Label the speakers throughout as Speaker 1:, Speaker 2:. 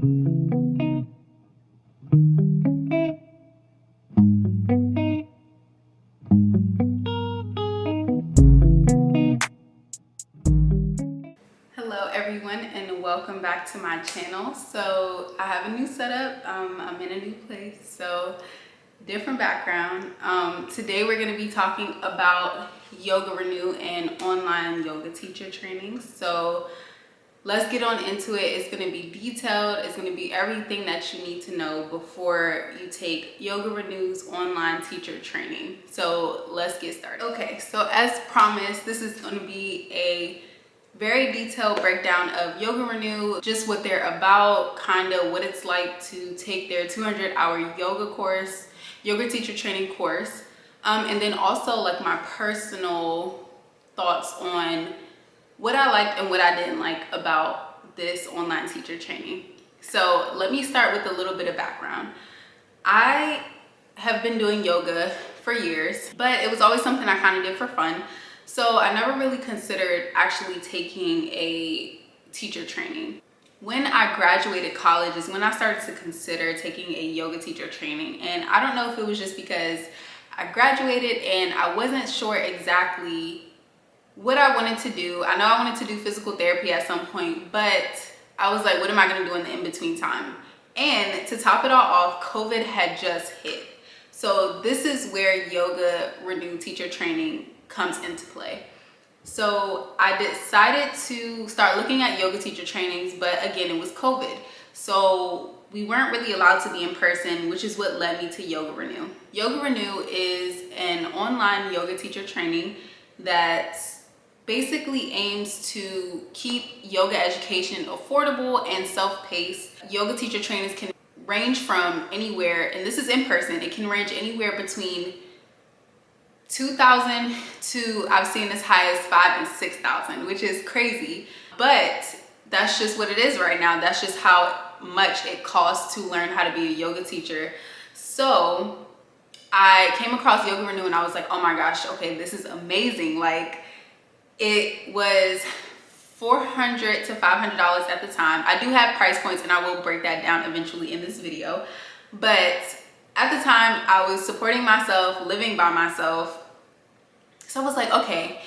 Speaker 1: Hello everyone, and welcome back to my channel. So I have a new setup. I'm in a new place, so different background. Today we're going to be talking about YogaRenew and online yoga teacher training. So let's get on into it. It's going to be detailed. It's going to be everything that you need to know before you take YogaRenew's online teacher training. So let's get started. Okay, so as promised, this is going to be a very detailed breakdown of YogaRenew, just what they're about, kind of what it's like to take their 200-hour yoga course, yoga teacher training course, and then also like my personal thoughts on what I liked and what I didn't like about this online teacher training. So let me start with a little bit of background. I have been doing yoga for years, but it was always something I kind of did for fun. So I never really considered actually taking a teacher training. When I graduated college is when I started to consider taking a yoga teacher training. And I don't know if it was just because I graduated and I wasn't sure exactly what I wanted to do. I know I wanted to do physical therapy at some point, but I was like, what am I gonna do in the in-between time? And to top it all off, COVID had just hit. So this is where YogaRenew teacher training comes into play. So I decided to start looking at yoga teacher trainings, but again, it was COVID. So we weren't really allowed to be in person, which is what led me to YogaRenew. YogaRenew is an online yoga teacher training that basically aims to keep yoga education affordable and self-paced. Yoga teacher trainings can range from anywhere, and this is in person, it can range anywhere between 2,000 to I've seen as high as 5,000 and 6,000, which is crazy, but that's just what it is right now. That's just how much it costs to learn how to be a yoga teacher. So I came across YogaRenew and I was like, oh my gosh, okay, this is amazing. Like, it was $400 to $500 at the time. I do have price points and I will break that down eventually in this video, but at the time I was supporting myself, living by myself. So I was like, okay,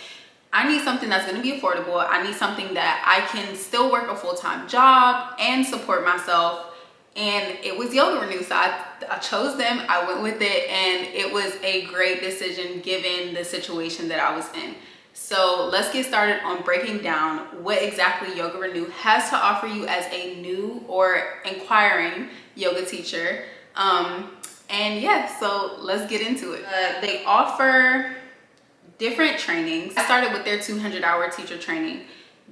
Speaker 1: I need something that's going to be affordable. I need something that I can still work a full-time job and support myself. And it was YogaRenew. So I chose them, I went with it, and it was a great decision given the situation that I was in. So let's get started on breaking down what exactly YogaRenew has to offer you as a new or inquiring yoga teacher. And yeah, so let's get into it. They offer different trainings. I started with their 200-hour teacher training.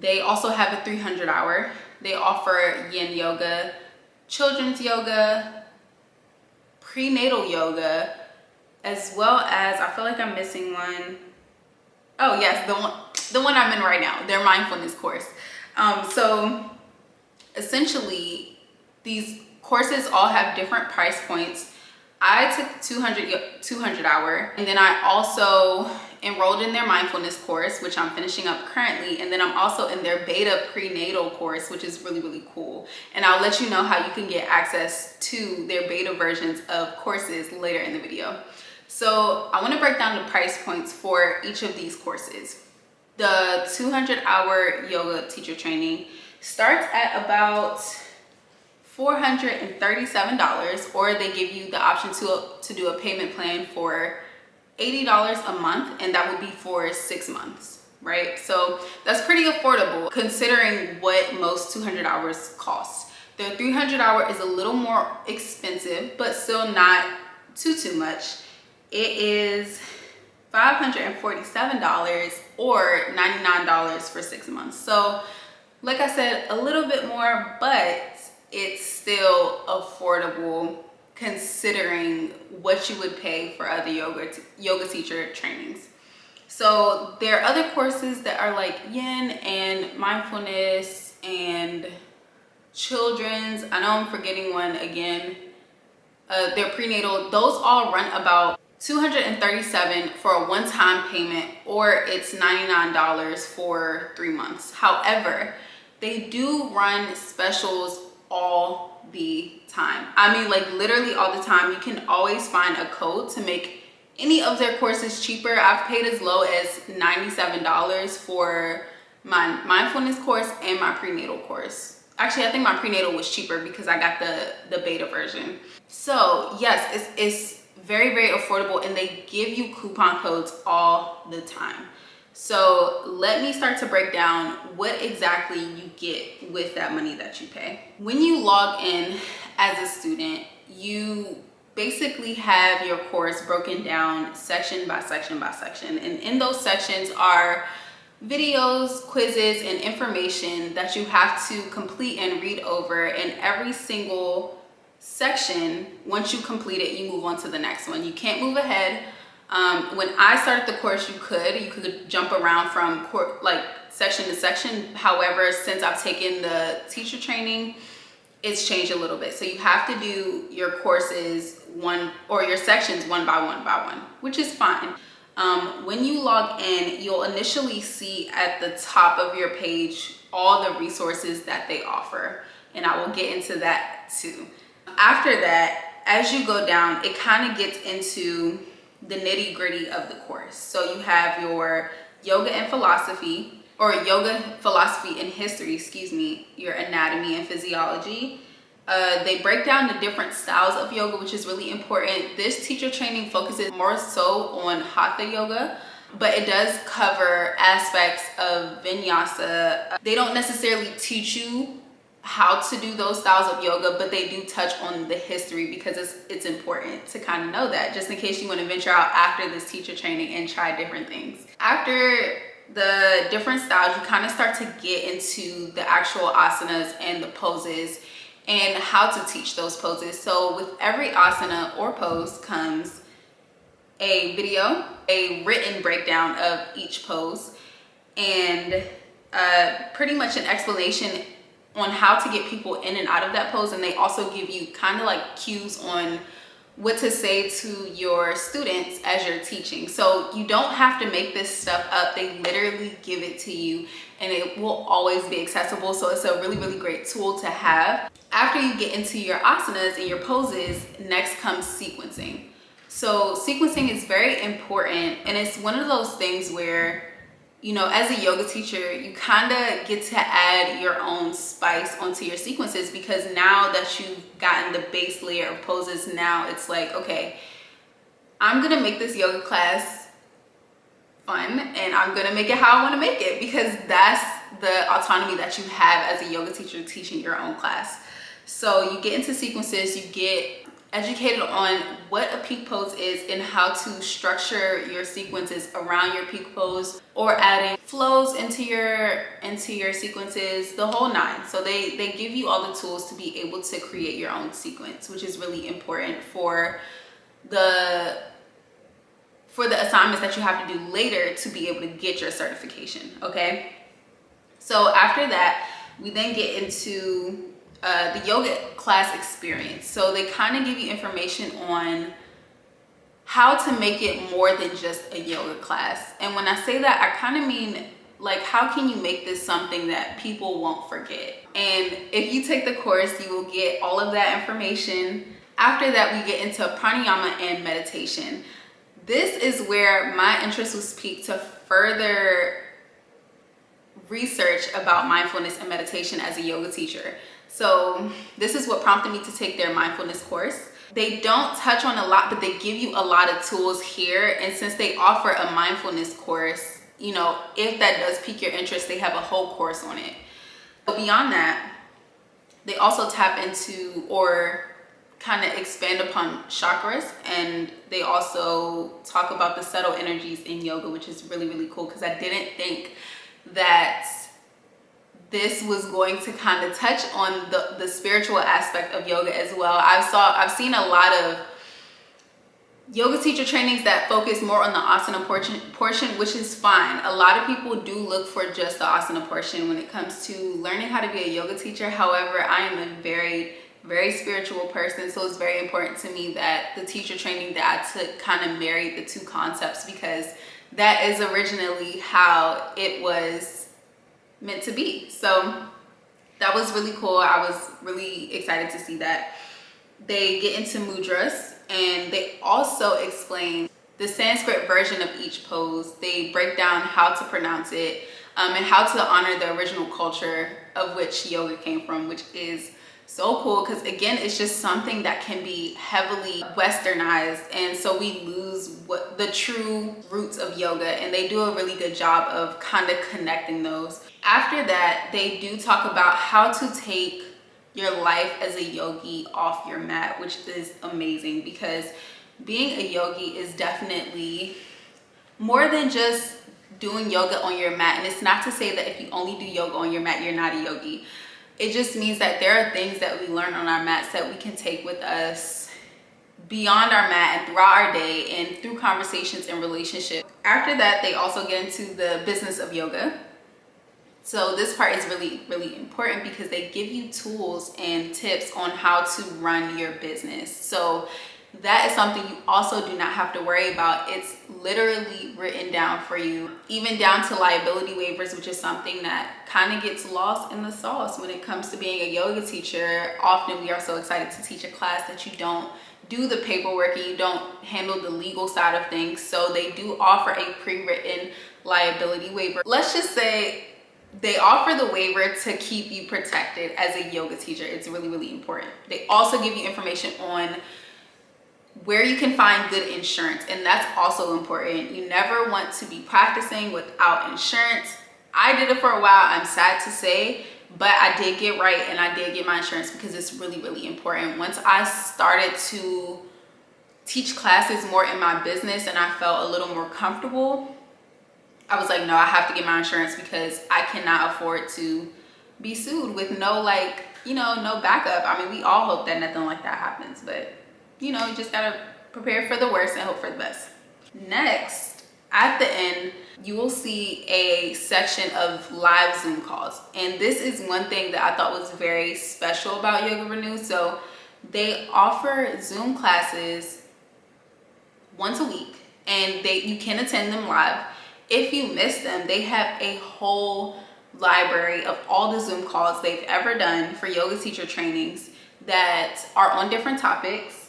Speaker 1: They also have a 300-hour. They offer yin yoga, children's yoga, prenatal yoga, as well as, I feel like I'm missing one. Oh yes, the one I'm in right now, their mindfulness course. So essentially these courses all have different price points. I took 200 hour, and then I also enrolled in their mindfulness course, which I'm finishing up currently, and then I'm also in their beta prenatal course, which is really, really cool. And I'll let you know how you can get access to their beta versions of courses later in the video. So I want to break down the price points for each of these courses. The 200-hour yoga teacher training starts at about $437, or they give you the option to do a payment plan for $80 a month, and that would be for 6 months, right? So that's pretty affordable considering what most 200 hours cost. The 300-hour is a little more expensive, but still not too much. It is $547 or $99 for 6 months. So like I said, a little bit more, but it's still affordable considering what you would pay for other yoga teacher trainings. So there are other courses that are like yin and mindfulness and children's. I know I'm forgetting one again. They're prenatal. Those all run about $237 for a one-time payment, or it's $99 for 3 months. However, they do run specials all the time. I mean, like literally all the time. You can always find a code to make any of their courses cheaper. I've paid as low as $97 for my mindfulness course and my prenatal course. Actually, I think my prenatal was cheaper because I got the beta version. So yes, it's very, very affordable, and they give you coupon codes all the time. So let me start to break down what exactly you get with that money that you pay. When you log in as a student, you basically have your course broken down section by section by section. And in those sections are videos, quizzes, and information that you have to complete and read over. And every single section, once you complete it, you move on to the next one. You can't move ahead. When I started the course, you could jump around from like section to section. However, since I've taken the teacher training, it's changed a little bit. So you have to do your courses your sections one by one, which is fine. When you log in, you'll initially see at the top of your page all the resources that they offer. And I will get into that too. After that, as you go down, it kind of gets into the nitty gritty of the course. So you have your yoga and philosophy, or yoga, philosophy, and history, your anatomy and physiology. They break down the different styles of yoga, which is really important. This teacher training focuses more so on hatha yoga, but it does cover aspects of vinyasa. They don't necessarily teach you how to do those styles of yoga, but they do touch on the history because it's important to kind of know that, just in case you want to venture out after this teacher training and try different things. After the different styles, you kind of start to get into the actual asanas and the poses and how to teach those poses. So with every asana or pose comes a video, a written breakdown of each pose, and pretty much an explanation on how to get people in and out of that pose. And they also give you kind of like cues on what to say to your students as you're teaching. So you don't have to make this stuff up. They literally give it to you, and it will always be accessible. So it's a really, really great tool to have. After you get into your asanas and your poses, next comes sequencing. So sequencing is very important, and it's one of those things where, you know, as a yoga teacher, you kind of get to add your own spice onto your sequences, because now that you've gotten the base layer of poses, now it's like, okay, I'm gonna make this yoga class fun, and I'm gonna make it how I want to make it, because that's the autonomy that you have as a yoga teacher teaching your own class. So you get into sequences, you get educated on what a peak pose is and how to structure your sequences around your peak pose, or adding flows into your sequences, the whole nine. So they give you all the tools to be able to create your own sequence, which is really important for the assignments that you have to do later to be able to get your certification. Okay, so after that, we then get into the yoga class experience. So they kind of give you information on how to make it more than just a yoga class. And when I say that, I kind of mean, like, how can you make this something that people won't forget? And if you take the course, you will get all of that information. After that, we get into pranayama and meditation. This is where my interest was piqued to further research about mindfulness and meditation as a yoga teacher. So this is what prompted me to take their mindfulness course. They don't touch on a lot, but they give you a lot of tools here. And since they offer a mindfulness course, you know, if that does pique your interest, they have a whole course on it. But beyond that, they also tap into or kind of expand upon chakras, and they also talk about the subtle energies in yoga, which is really, really cool, because I didn't think that this was going to kind of touch on the spiritual aspect of yoga as well. I've seen a lot of yoga teacher trainings that focus more on the asana portion, which is fine. A lot of people do look for just the asana portion when it comes to learning how to be a yoga teacher. However, I am a very, very spiritual person, so it's very important to me that the teacher training that I took kind of married the two concepts, because that is originally how it was meant to be. So that was really cool. I was really excited to see that. They get into mudras, and they also explain the Sanskrit version of each pose. They break down how to pronounce it, and how to honor the original culture of which yoga came from, which is so cool because, again, it's just something that can be heavily westernized, and so we lose what the true roots of yoga, and they do a really good job of kind of connecting those. After that, they do talk about how to take your life as a yogi off your mat, which is amazing because being a yogi is definitely more than just doing yoga on your mat. And it's not to say that if you only do yoga on your mat, you're not a yogi. It just means that there are things that we learn on our mats that we can take with us beyond our mat and throughout our day and through conversations and relationships. After that, they also get into the business of yoga. So this part is really, really important because they give you tools and tips on how to run your business. So that is something you also do not have to worry about. It's literally written down for you, even down to liability waivers, which is something that kind of gets lost in the sauce when it comes to being a yoga teacher. Often we are so excited to teach a class that you don't do the paperwork and you don't handle the legal side of things. So they do offer a pre-written liability waiver. Let's just say they offer the waiver to keep you protected as a yoga teacher. It's really, really important. They also give you information on where you can find good insurance, and that's also important. You never want to be practicing without insurance. I did it for a while, I'm sad to say, but I did get right and I did get my insurance because it's really, really important. Once I started to teach classes more in my business and I felt a little more comfortable, I was like, no, I have to get my insurance because I cannot afford to be sued with no, no backup. I mean, we all hope that nothing like that happens, but you just gotta prepare for the worst and hope for the best. Next, at the end, you will see a section of live Zoom calls. And this is one thing that I thought was very special about YogaRenew. So they offer Zoom classes once a week, and you can attend them live. If you miss them, they have a whole library of all the Zoom calls they've ever done for yoga teacher trainings that are on different topics,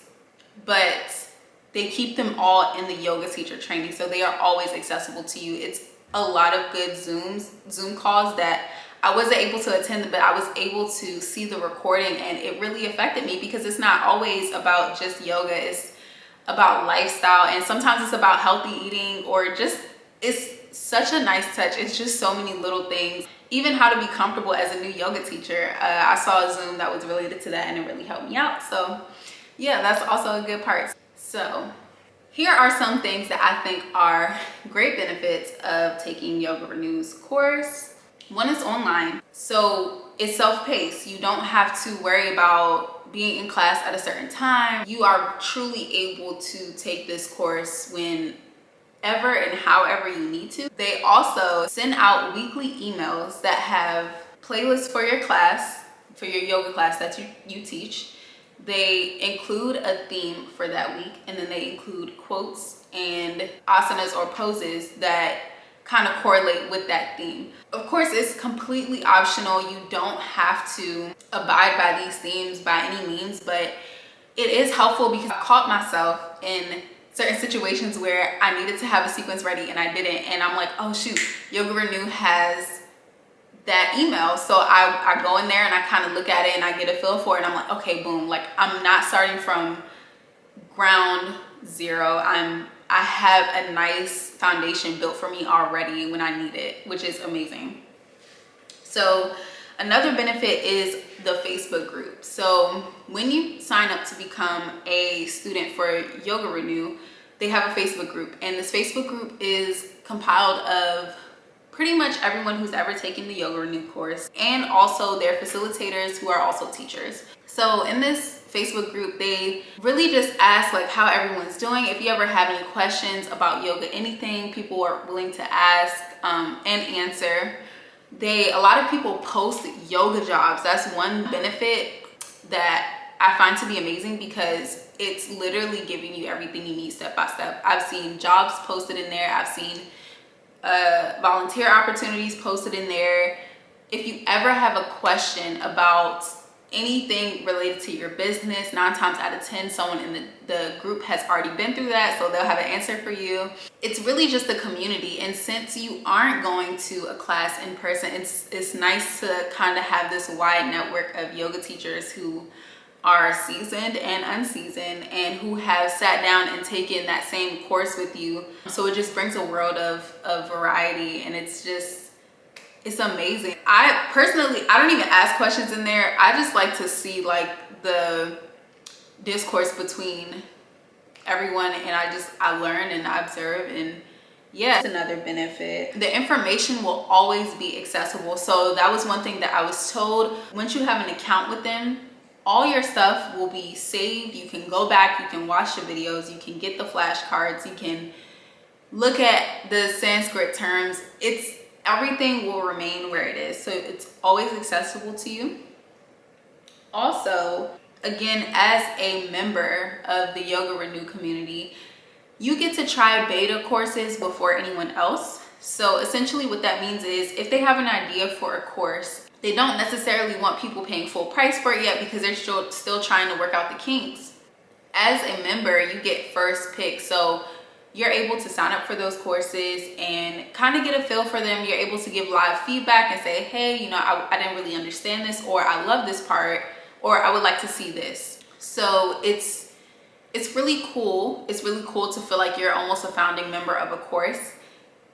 Speaker 1: but they keep them all in the yoga teacher training, so they are always accessible to you. It's a lot of good Zoom calls that I wasn't able to attend, but I was able to see the recording, and it really affected me because it's not always about just yoga. It's about lifestyle, and sometimes it's about healthy eating, or just, it's such a nice touch. It's just so many little things. Even how to be comfortable as a new yoga teacher. I saw a Zoom that was related to that, and it really helped me out. So yeah, that's also a good part. So here are some things that I think are great benefits of taking YogaRenew's course. One is online, so it's self-paced. You don't have to worry about being in class at a certain time. You are truly able to take this course whenever and however you need to. They also send out weekly emails that have playlists for your class, for your yoga class that you teach. They include a theme for that week, and then they include quotes and asanas or poses that kind of correlate with that theme. Of course, it's completely optional. You don't have to abide by these themes by any means, but it is helpful because I caught myself in certain situations where I needed to have a sequence ready and I didn't, and I'm like, oh shoot, YogaRenew has that email. So I go in there and I kind of look at it and I get a feel for it, and I'm like, okay, boom, like I'm not starting from ground zero. I have a nice foundation built for me already when I need it, which is amazing. So another benefit is the Facebook group. So when you sign up to become a student for YogaRenew, they have a Facebook group, and this Facebook group is compiled of pretty much everyone who's ever taken the YogaRenew course, and also their facilitators who are also teachers. So in this Facebook group, they really just ask like how everyone's doing. If you ever have any questions about yoga, anything, people are willing to ask and answer. A lot of people post yoga jobs. That's one benefit that I find to be amazing because it's literally giving you everything you need step by step. I've seen jobs posted in there. I've seen volunteer opportunities posted in there. If you ever have a question about anything related to your business, 9 times out of 10 someone in the group has already been through that, so they'll have an answer for you. It's really just a community, and since you aren't going to a class in person, it's nice to kind of have this wide network of yoga teachers who are seasoned and unseasoned and who have sat down and taken that same course with you. So it just brings a world of variety, and it's amazing. I personally, I don't even ask questions in there. I just like to see like the discourse between everyone, and I learn and I observe, and yeah, it's another benefit. The information will always be accessible. So that was one thing that I was told. Once you have an account with them, all your stuff will be saved. You can go back, you can watch the videos, you can get the flashcards, you can look at the Sanskrit terms. Everything will remain where it is. So it's always accessible to you. Also, again, as a member of the Yoga Renew community, you get to try beta courses before anyone else. So essentially what that means is if they have an idea for a course, they don't necessarily want people paying full price for it yet because they're still trying to work out the kinks. As a member, you get first pick. So you're able to sign up for those courses and kind of get a feel for them. You're able to give live feedback and say, hey, you know, I didn't really understand this, or I love this part, or I would like to see this. So it's really cool. It's really cool to feel like you're almost a founding member of a course.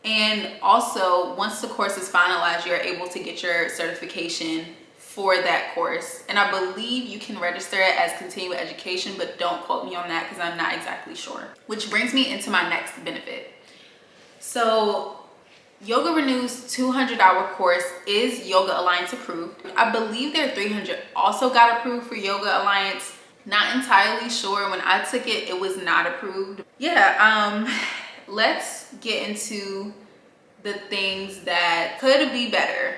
Speaker 1: And also, once the course is finalized, you're able to get your certification for that course. And I believe you can register it as continuing education, but don't quote me on that because I'm not exactly sure. Which brings me into my next benefit. So Yoga Renew's 200-hour course is Yoga Alliance approved. I believe their 300 also got approved for Yoga Alliance. Not entirely sure. When I took it, it was not approved. Yeah, let's get into the things that could be better.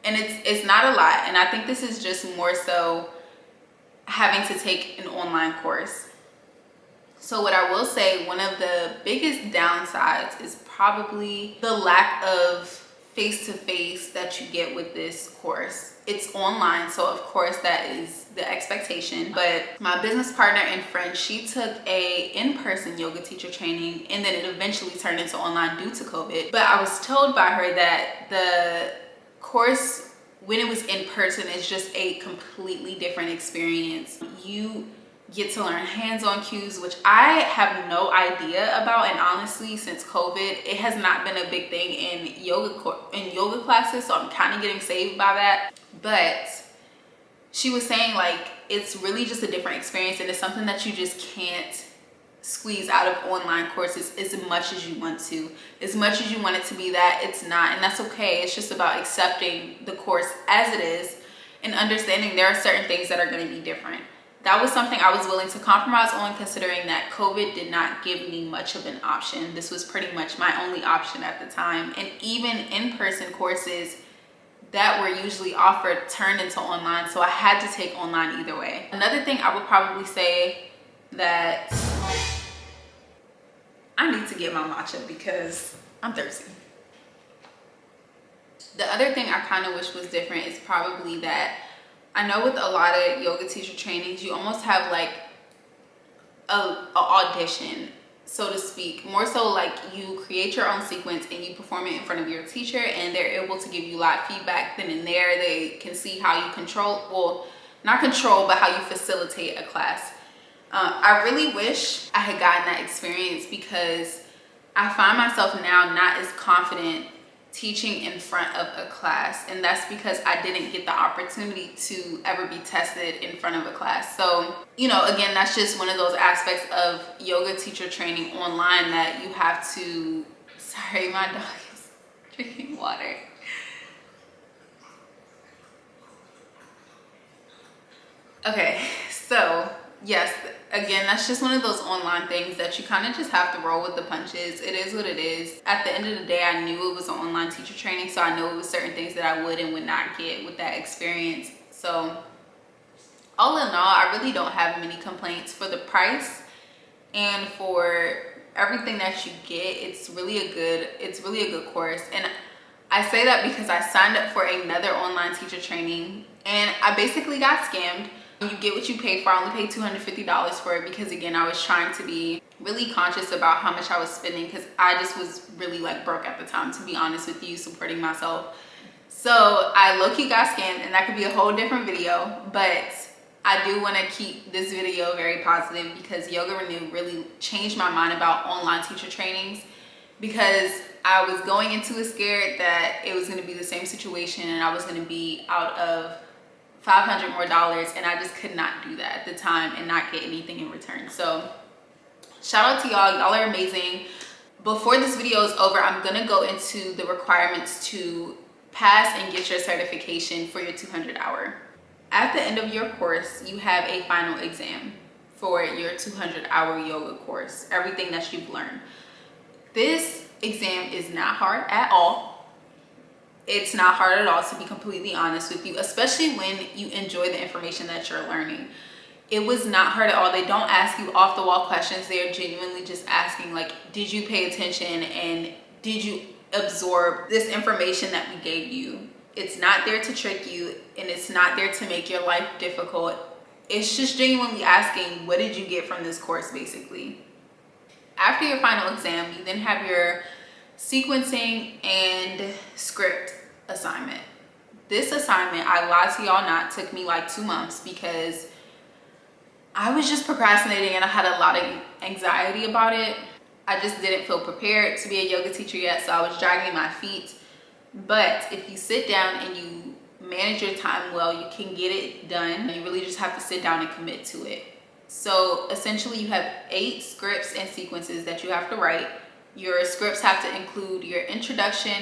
Speaker 1: And it's not a lot. And I think this is just more so having to take an online course. So what I will say, one of the biggest downsides is probably the lack of face-to-face that you get with this course. It's online, so of course that is the expectation. But my business partner and friend, she took a in-person yoga teacher training, and then it eventually turned into online due to COVID. But I was told by her that the course, when it was in person, is just a completely different experience. You get to learn hands-on cues, which I have no idea about, and honestly, since COVID, it has not been a big thing in yoga classes, so I'm kind of getting saved by that. But she was saying like it's really just a different experience, and it's something that you just can't squeeze out of online courses as much as you want to. As much as you want it to be that, it's not, and that's okay. It's just about accepting the course as it is and understanding there are certain things that are going to be different. That was something I was willing to compromise on, considering that COVID did not give me much of an option. This was pretty much my only option at the time. And even in-person courses that were usually offered turned into online, so I had to take online either way. Another thing I would probably say that I need to get my matcha because I'm thirsty. The other thing I kind of wish was different is probably that I know with a lot of yoga teacher trainings, you almost have like a audition, so to speak. More so like you create your own sequence and you perform it in front of your teacher, and they're able to give you live feedback. Then and there, they can see how you control, well, not control, but how you facilitate a class. I really wish I had gotten that experience because I find myself now not as confident teaching in front of a class, and that's because I didn't get the opportunity to ever be tested in front of a class. So, you know, again, that's just one of those aspects of yoga teacher training online that you have to, sorry, my dog is drinking water. Okay, so yes, again, that's just one of those online things that you kind of just have to roll with the punches. It is what it is. At the end of the day, I knew it was an online teacher training, so I know it was certain things that I would and would not get with that experience. So all in all, I really don't have many complaints for the price and for everything that you get. It's really a good course. And I say that because I signed up for another online teacher training and I basically got scammed. You get what you pay for. I only paid $250 for it because, again, I was trying to be really conscious about how much I was spending because I just was really like broke at the time, to be honest with you, supporting myself. So I low-key got scammed, and that could be a whole different video, but I do want to keep this video very positive because Yoga Renew really changed my mind about online teacher trainings, because I was going into it scared that it was going to be the same situation and I was going to be out of $500 more, and I just could not do that at the time and not get anything in return. So shout out to y'all. Y'all are amazing. Before this video is over, I'm going to go into the requirements to pass and get your certification for your 200-hour. At the end of your course, you have a final exam for your 200-hour yoga course, everything that you've learned. This exam is not hard at all. It's not hard at all, to be completely honest with you, especially when you enjoy the information that you're learning. It was not hard at all. They don't ask you off the wall questions. They're genuinely just asking, like, did you pay attention and did you absorb this information that we gave you? It's not there to trick you, and it's not there to make your life difficult. It's just genuinely asking, what did you get from this course, basically? After your final exam, you then have your sequencing and script assignment. This assignment, I lied to y'all not, took me like 2 months because I was just procrastinating and I had a lot of anxiety about it. I just didn't feel prepared to be a yoga teacher yet, so I was dragging my feet. But if you sit down and you manage your time well, you can get it done. You really just have to sit down and commit to it. So essentially you have 8 scripts and sequences that you have to write. Your scripts have to include your introduction,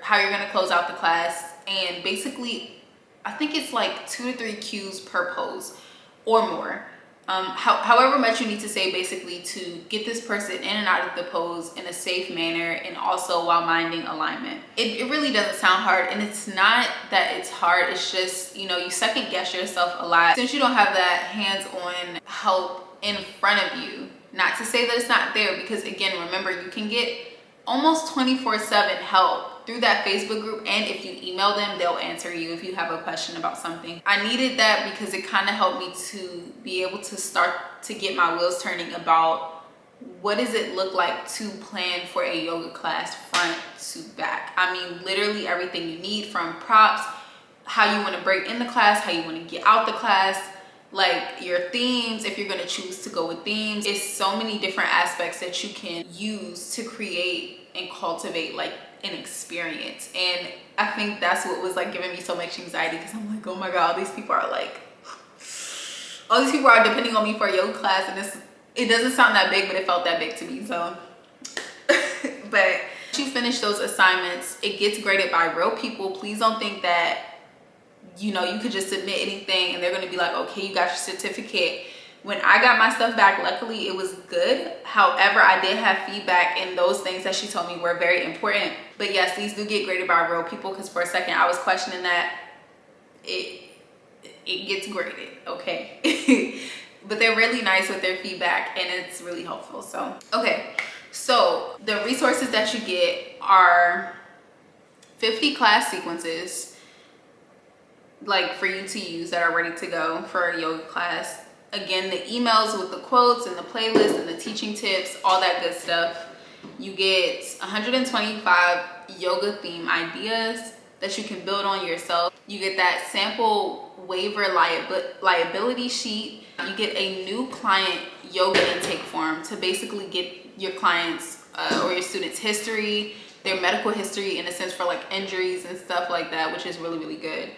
Speaker 1: how you're gonna close out the class, and basically, I think it's like 2 to 3 cues per pose or more. However much you need to say, basically, to get this person in and out of the pose in a safe manner, and also while minding alignment. It really doesn't sound hard, and it's not that it's hard. It's just, you know, you second guess yourself a lot since you don't have that hands-on help in front of you. Not to say that it's not there, because again, remember, you can get almost 24/7 help through that Facebook group, and if you email them, they'll answer you if you have a question about something. I needed that because it kind of helped me to be able to start to get my wheels turning about what does it look like to plan for a yoga class front to back. I mean, literally everything you need, from props, how you want to break in the class, how you want to get out the class, like your themes, if you're going to choose to go with themes. It's so many different aspects that you can use to create and cultivate like an experience. And I think that's what was like giving me so much anxiety, because I'm like, oh my god, all these people are depending on me for a yoga class, and it doesn't sound that big, but it felt that big to me. So but once you finish those assignments, it gets graded by real people. Please don't think that, you know, you could just submit anything and they're going to be like, okay, you got your certificate. When I got my stuff back, luckily it was good. However, I did have feedback, and those things that she told me were very important. But yes, these do get graded by real people, because for a second I was questioning that. It gets graded, okay? But they're really nice with their feedback, and it's really helpful. So okay, so the resources that you get are 50 class sequences, like for you to use, that are ready to go for a yoga class. Again, the emails with the quotes and the playlist and the teaching tips, all that good stuff. You get 125 yoga theme ideas that you can build on yourself. You get that sample waiver liability sheet. You get a new client yoga intake form to basically get your clients or your students' history, their medical history, in a sense, for like injuries and stuff like that, which is really, really good.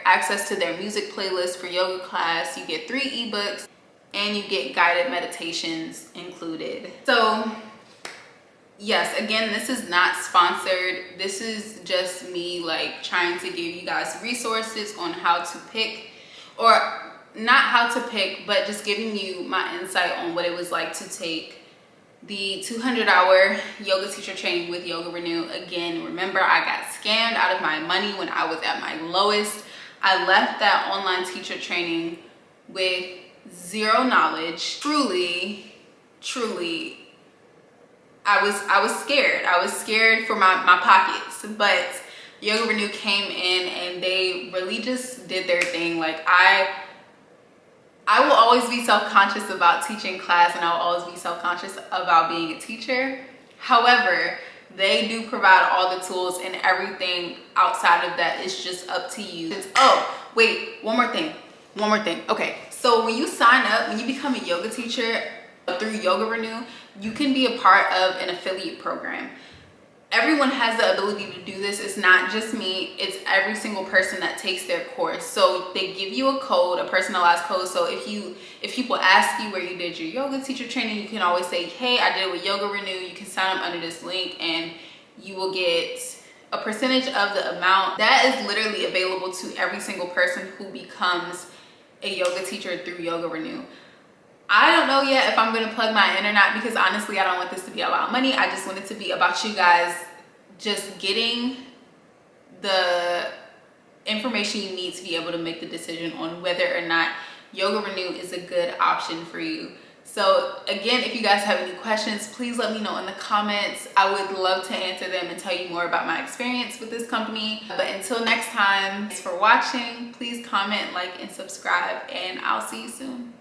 Speaker 1: Access to their music playlist for yoga class. You get 3 ebooks, and you get guided meditations included. So yes, again, this is not sponsored. This is just me like trying to give you guys resources on how to pick, or not how to pick, but just giving you my insight on what it was like to take the 200-hour yoga teacher training with Yoga Renew. Again, remember, I got scammed out of my money when I was at my lowest. I left that online teacher training with zero knowledge. Truly I was scared. I was scared for my pockets, but Yoga Renew came in and they really just did their thing. Like I will always be self-conscious about teaching class, and I will always be self-conscious about being a teacher. However, they do provide all the tools, and everything outside of that is just up to you. Oh, wait, one more thing. Okay, so when you sign up, when you become a yoga teacher through Yoga Renew, you can be a part of an affiliate program. Everyone has the ability to do this. It's not just me, it's every single person that takes their course. So they give you a code, a personalized code. So if people ask you where you did your yoga teacher training, you can always say, hey, I did it with Yoga Renew. You can sign up under this link and you will get a percentage of the amount. That is literally available to every single person who becomes a yoga teacher through Yoga Renew. I don't know yet if I'm going to plug my in or not, because honestly, I don't want this to be about money. I just want it to be about you guys just getting the information you need to be able to make the decision on whether or not Yoga Renew is a good option for you. So again, if you guys have any questions, please let me know in the comments. I would love to answer them and tell you more about my experience with this company. But until next time, thanks for watching. Please comment, like, and subscribe, and I'll see you soon.